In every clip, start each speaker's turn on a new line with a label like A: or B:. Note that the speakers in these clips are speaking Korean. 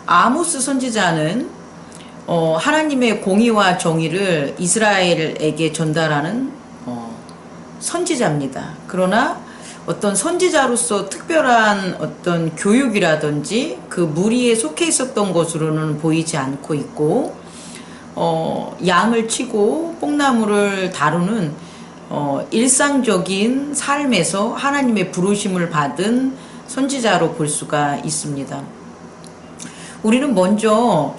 A: 아모스 선지자는 하나님의 공의와 정의를 이스라엘에게 전달하는 선지자입니다. 그러나 어떤 선지자로서 특별한 어떤 교육이라든지 그 무리에 속해 있었던 것으로는 보이지 않고 있고, 양을 치고 뽕나무를 다루는 일상적인 삶에서 하나님의 부르심을 받은 선지자로 볼 수가 있습니다. 우리는 먼저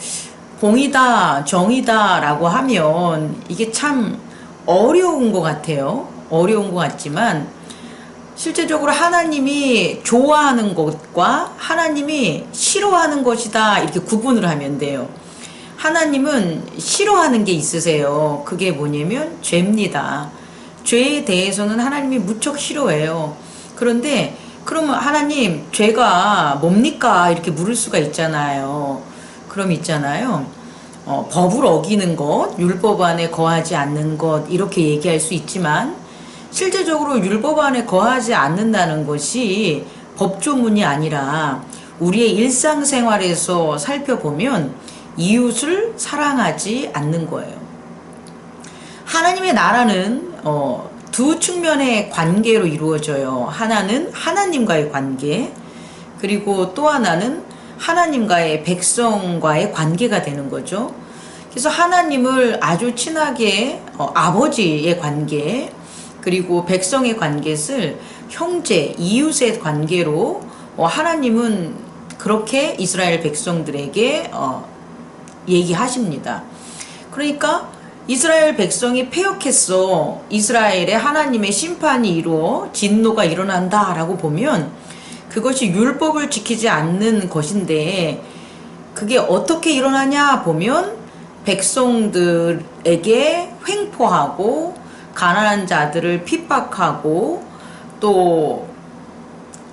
A: 공의다, 정의다 라고 하면 이게 참 어려운 것 같아요. 어려운 것 같지만 실제적으로 하나님이 좋아하는 것과 하나님이 싫어하는 것이다 이렇게 구분을 하면 돼요. 하나님은 싫어하는 게 있으세요. 그게 뭐냐면 죄입니다. 죄에 대해서는 하나님이 무척 싫어해요. 그런데 그러면 하나님 죄가 뭡니까? 이렇게 물을 수가 있잖아요. 그럼 있잖아요. 법을 어기는 것, 율법 안에 거하지 않는 것 이렇게 얘기할 수 있지만 실제적으로 율법 안에 거하지 않는다는 것이 법조문이 아니라 우리의 일상생활에서 살펴보면 이웃을 사랑하지 않는 거예요. 하나님의 나라는 두 측면의 관계로 이루어져요. 하나는 하나님과의 관계, 그리고 또 하나는 하나님과의 백성과의 관계가 되는 거죠. 그래서 하나님을 아주 친하게 아버지의 관계, 그리고 백성의 관계를 형제, 이웃의 관계로 하나님은 그렇게 이스라엘 백성들에게 얘기하십니다. 그러니까 이스라엘 백성이 패역했어. 이스라엘에 하나님의 심판이 이루어 진노가 일어난다 라고 보면 그것이 율법을 지키지 않는 것인데, 그게 어떻게 일어나냐 보면 백성들에게 횡포하고 가난한 자들을 핍박하고 또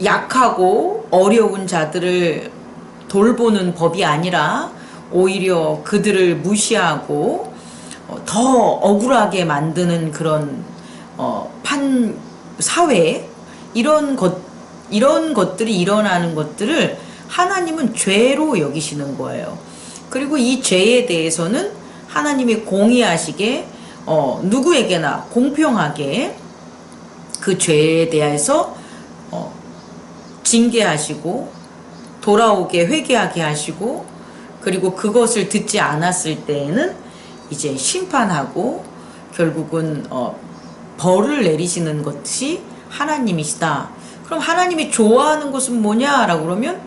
A: 약하고 어려운 자들을 돌보는 법이 아니라 오히려 그들을 무시하고 더 억울하게 만드는 그런 사회, 이런 것들이 일어나는 것들을 하나님은 죄로 여기시는 거예요. 그리고 이 죄에 대해서는 하나님이 공의하시게 누구에게나 공평하게 그 죄에 대해서 징계하시고 돌아오게 회개하게 하시고, 그리고 그것을 듣지 않았을 때에는 이제 심판하고 결국은 벌을 내리시는 것이 하나님이시다. 그럼 하나님이 좋아하는 것은 뭐냐라고 그러면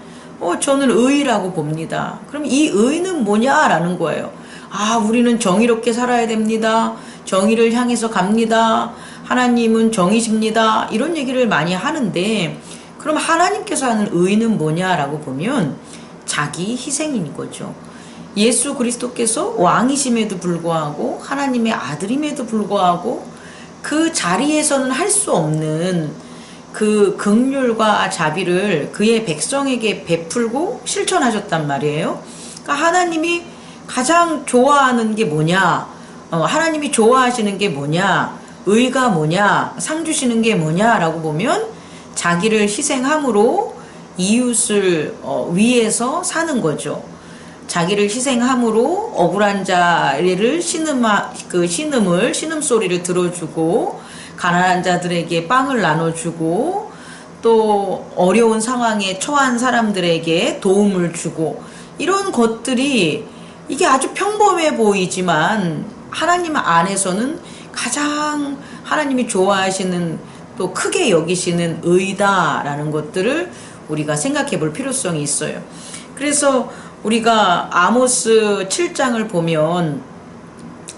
A: 저는 의라고 봅니다. 그럼 이 의는 뭐냐라는 거예요. 우리는 정의롭게 살아야 됩니다. 정의를 향해서 갑니다. 하나님은 정의십니다. 이런 얘기를 많이 하는데, 그럼 하나님께서 하는 의는 뭐냐라고 보면 자기 희생인 거죠. 예수 그리스도께서 왕이심에도 불구하고 하나님의 아들임에도 불구하고 그 자리에서는 할 수 없는 그 긍휼과 자비를 그의 백성에게 베풀고 실천하셨단 말이에요. 그러니까 하나님이 가장 좋아하는 게 뭐냐, 하나님이 좋아하시는 게 뭐냐, 의가 뭐냐, 상 주시는 게 뭐냐라고 보면 자기를 희생함으로 이웃을 위해서 사는 거죠. 자기를 희생함으로 억울한 자를 신음소리를 들어주고, 가난한 자들에게 빵을 나눠주고, 또 어려운 상황에 처한 사람들에게 도움을 주고, 이런 것들이 이게 아주 평범해 보이지만 하나님 안에서는 가장 하나님이 좋아하시는, 또 크게 여기시는 의다라는 것들을 우리가 생각해 볼 필요성이 있어요. 그래서 우리가 아모스 7장을 보면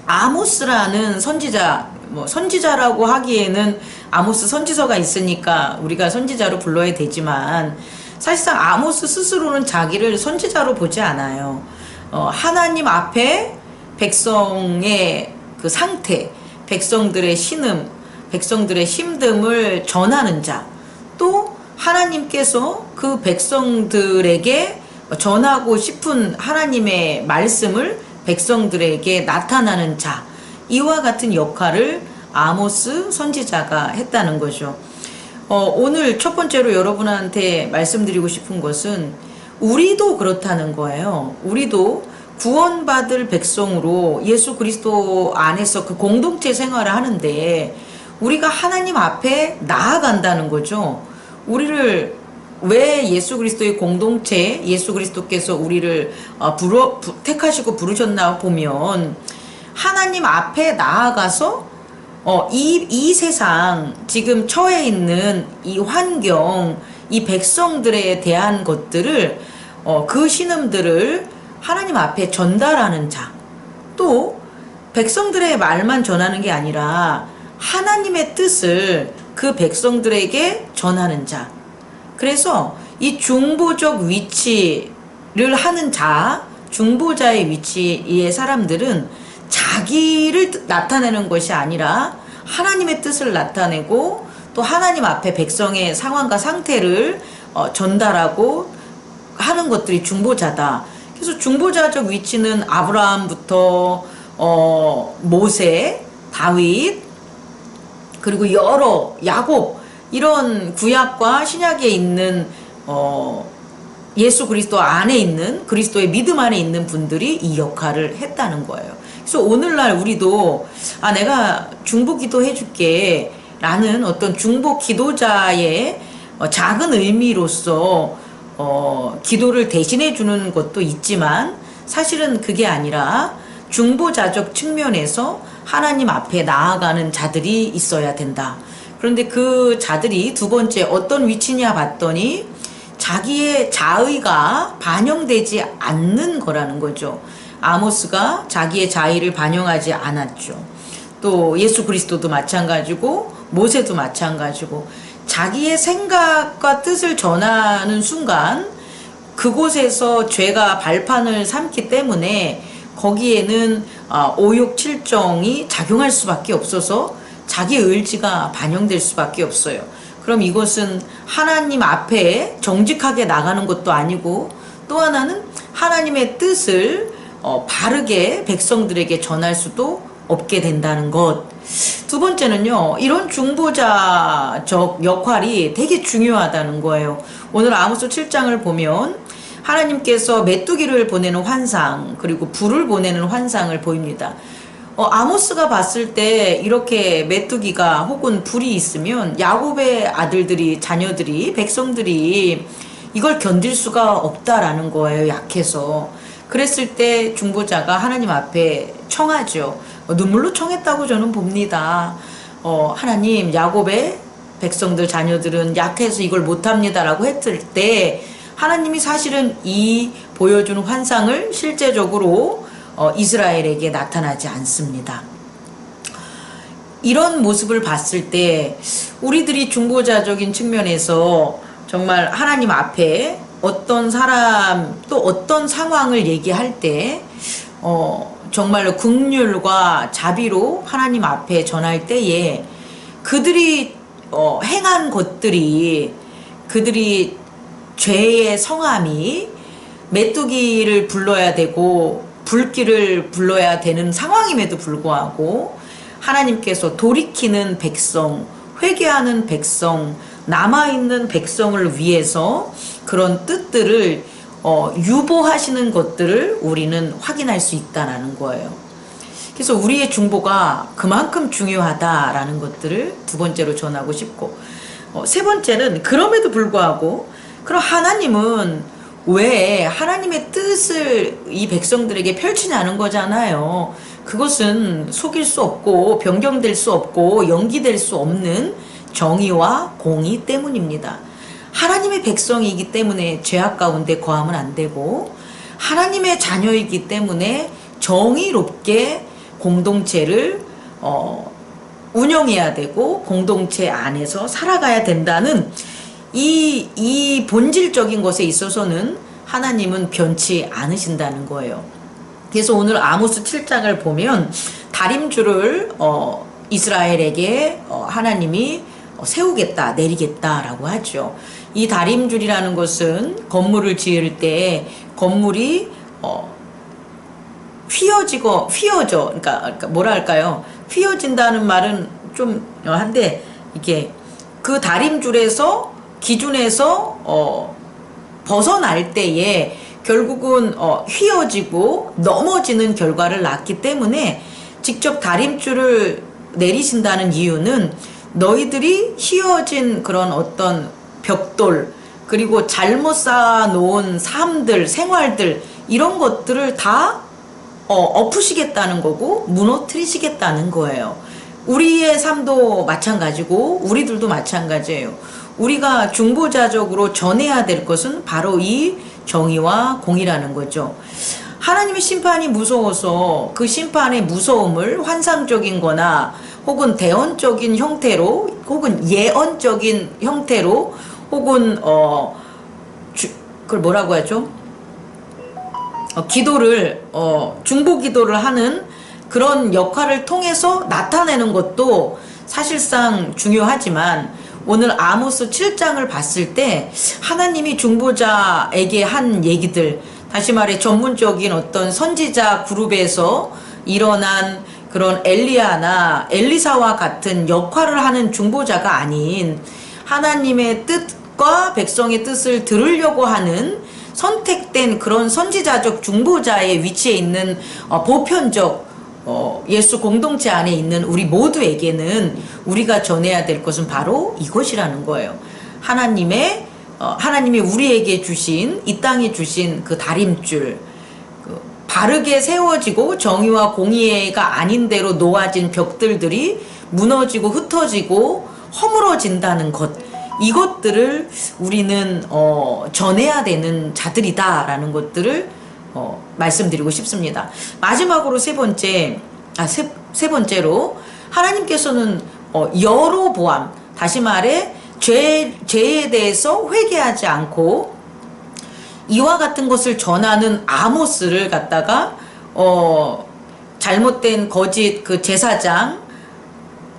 A: 아모스라는 선지자, 선지자라고 하기에는 아모스 선지서가 있으니까 우리가 선지자로 불러야 되지만, 사실상 아모스 스스로는 자기를 선지자로 보지 않아요. 하나님 앞에 백성의 그 상태, 백성들의 신음, 백성들의 힘듦을 전하는 자, 또 하나님께서 그 백성들에게 전하고 싶은 하나님의 말씀을 백성들에게 나타나는 자, 이와 같은 역할을 아모스 선지자가 했다는 거죠. 오늘 첫 번째로 여러분한테 말씀드리고 싶은 것은, 우리도 그렇다는 거예요. 우리도 구원받을 백성으로 예수 그리스도 안에서 그 공동체 생활을 하는데 우리가 하나님 앞에 나아간다는 거죠. 우리를 왜 예수 그리스도의 공동체, 예수 그리스도께서 우리를 택하시고 부르셨나 보면 하나님 앞에 나아가서 이 세상 지금 처해 있는 이 환경, 이 백성들에 대한 것들을 그 신음들을 하나님 앞에 전달하는 자, 또 백성들의 말만 전하는 게 아니라 하나님의 뜻을 그 백성들에게 전하는 자. 그래서 이 중보적 위치를 하는 자, 중보자의 위치의 사람들은 자기를 나타내는 것이 아니라 하나님의 뜻을 나타내고 또 하나님 앞에 백성의 상황과 상태를 전달하고 하는 것들이 중보자다. 그래서 중보자적 위치는 아브라함부터 모세, 다윗, 그리고 여러 야곱, 이런 구약과 신약에 있는 예수 그리스도 안에 있는, 그리스도의 믿음 안에 있는 분들이 이 역할을 했다는 거예요. 그래서 오늘날 우리도 내가 중보 기도해 줄게 라는 어떤 중보 기도자의 작은 의미로서 기도를 대신해 주는 것도 있지만 사실은 그게 아니라 중보자적 측면에서 하나님 앞에 나아가는 자들이 있어야 된다. 그런데 그 자들이 두 번째 어떤 위치냐 봤더니 자기의 자의가 반영되지 않는 거라는 거죠. 아모스가 자기의 자의를 반영하지 않았죠. 또 예수 그리스도도 마찬가지고 모세도 마찬가지고 자기의 생각과 뜻을 전하는 순간 그곳에서 죄가 발판을 삼기 때문에 거기에는 오욕칠정이 작용할 수밖에 없어서 자기의 의지가 반영될 수밖에 없어요. 그럼 이것은 하나님 앞에 정직하게 나가는 것도 아니고 또 하나는 하나님의 뜻을 바르게 백성들에게 전할 수도 없게 된다는 것. 두 번째는요, 이런 중보자적 역할이 되게 중요하다는 거예요. 오늘 아모스 7장을 보면 하나님께서 메뚜기를 보내는 환상, 그리고 불을 보내는 환상을 보입니다. 아모스가 봤을 때 이렇게 메뚜기가 혹은 불이 있으면 야곱의 아들들이, 자녀들이, 백성들이 이걸 견딜 수가 없다라는 거예요. 약해서. 그랬을 때 중보자가 하나님 앞에 청하죠. 눈물로 청했다고 저는 봅니다. 하나님, 야곱의 백성들, 자녀들은 약해서 이걸 못합니다라고 했을 때 하나님이 사실은 이 보여주는 환상을 실제적으로 이스라엘에게 나타나지 않습니다. 이런 모습을 봤을 때 우리들이 중보자적인 측면에서 정말 하나님 앞에 어떤 사람 또 어떤 상황을 얘기할 때 정말로 긍휼과 자비로 하나님 앞에 전할 때에 그들이 행한 것들이 그들이 죄의 성함이 메뚜기를 불러야 되고 불길을 불러야 되는 상황임에도 불구하고 하나님께서 돌이키는 백성, 회개하는 백성, 남아있는 백성을 위해서 그런 뜻들을 유보하시는 것들을 우리는 확인할 수 있다는 거예요. 그래서 우리의 중보가 그만큼 중요하다라는 것들을 두 번째로 전하고 싶고, 세 번째는 그럼에도 불구하고 그럼 하나님은 왜 하나님의 뜻을 이 백성들에게 펼치냐는 거잖아요. 그것은 속일 수 없고 변경될 수 없고 연기될 수 없는 정의와 공의 때문입니다. 하나님의 백성이기 때문에 죄악 가운데 거하면 안 되고 하나님의 자녀이기 때문에 정의롭게 공동체를 운영해야 되고 공동체 안에서 살아가야 된다는 이 본질적인 것에 있어서는 하나님은 변치 않으신다는 거예요. 그래서 오늘 아모스 7장을 보면 다림줄을 이스라엘에게 하나님이 세우겠다, 내리겠다라고 하죠. 이 다림줄이라는 것은 건물을 지을 때 건물이 휘어져, 그러니까 뭐라 할까요? 휘어진다는 말은 좀 한데 이게 그 다림줄에서 기준에서 벗어날 때에 결국은 휘어지고 넘어지는 결과를 낳기 때문에 직접 다림줄을 내리신다는 이유는 너희들이 휘어진 그런 어떤 벽돌, 그리고 잘못 쌓아놓은 삶들, 생활들, 이런 것들을 다 엎으시겠다는 거고 무너뜨리시겠다는 거예요. 우리의 삶도 마찬가지고 우리들도 마찬가지예요. 우리가 중보자적으로 전해야 될 것은 바로 이 정의와 공의라는 거죠. 하나님의 심판이 무서워서 그 심판의 무서움을 환상적인 거나 혹은 대언적인 형태로 혹은 예언적인 형태로 혹은 그걸 뭐라고 하죠? 기도를 중보 기도를 하는 그런 역할을 통해서 나타내는 것도 사실상 중요하지만 오늘 아모스 7장을 봤을 때 하나님이 중보자에게 한 얘기들, 다시 말해 전문적인 어떤 선지자 그룹에서 일어난 그런 엘리야나 엘리사와 같은 역할을 하는 중보자가 아닌 하나님의 뜻과 백성의 뜻을 들으려고 하는 선택된 그런 선지자적 중보자의 위치에 있는 보편적 예수 공동체 안에 있는 우리 모두에게는 우리가 전해야 될 것은 바로 이것이라는 거예요. 하나님이 우리에게 주신, 이 땅에 주신 그 다림줄, 바르게 세워지고 정의와 공의가 아닌 대로 놓아진 벽들들이 무너지고 흩어지고 허물어진다는 것, 이것들을 우리는 전해야 되는 자들이다라는 것들을 말씀드리고 싶습니다. 마지막으로 세 번째로 하나님께서는 여로보암, 다시 말해 죄에 대해서 회개하지 않고 이와 같은 것을 전하는 아모스를 갖다가 잘못된 거짓 그 제사장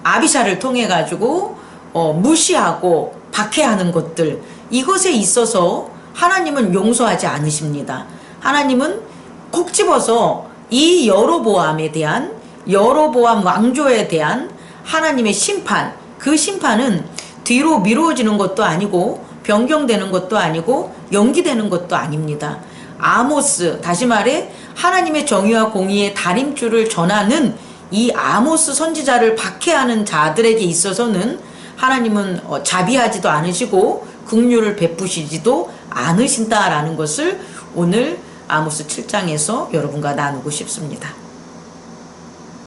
A: 아비샤를 통해 가지고 무시하고 박해하는 것들, 이것에 있어서 하나님은 용서하지 않으십니다. 하나님은 콕 집어서 이 여로보암에 대한, 여로보암 왕조에 대한 하나님의 심판, 그 심판은 뒤로 미뤄지는 것도 아니고 변경되는 것도 아니고 연기되는 것도 아닙니다. 아모스, 다시 말해 하나님의 정의와 공의의 다림줄을 전하는 이 아모스 선지자를 박해하는 자들에게 있어서는 하나님은 자비하지도 않으시고 긍휼을 베푸시지도 않으신다라는 것을 오늘 아모스 7장에서 여러분과 나누고 싶습니다.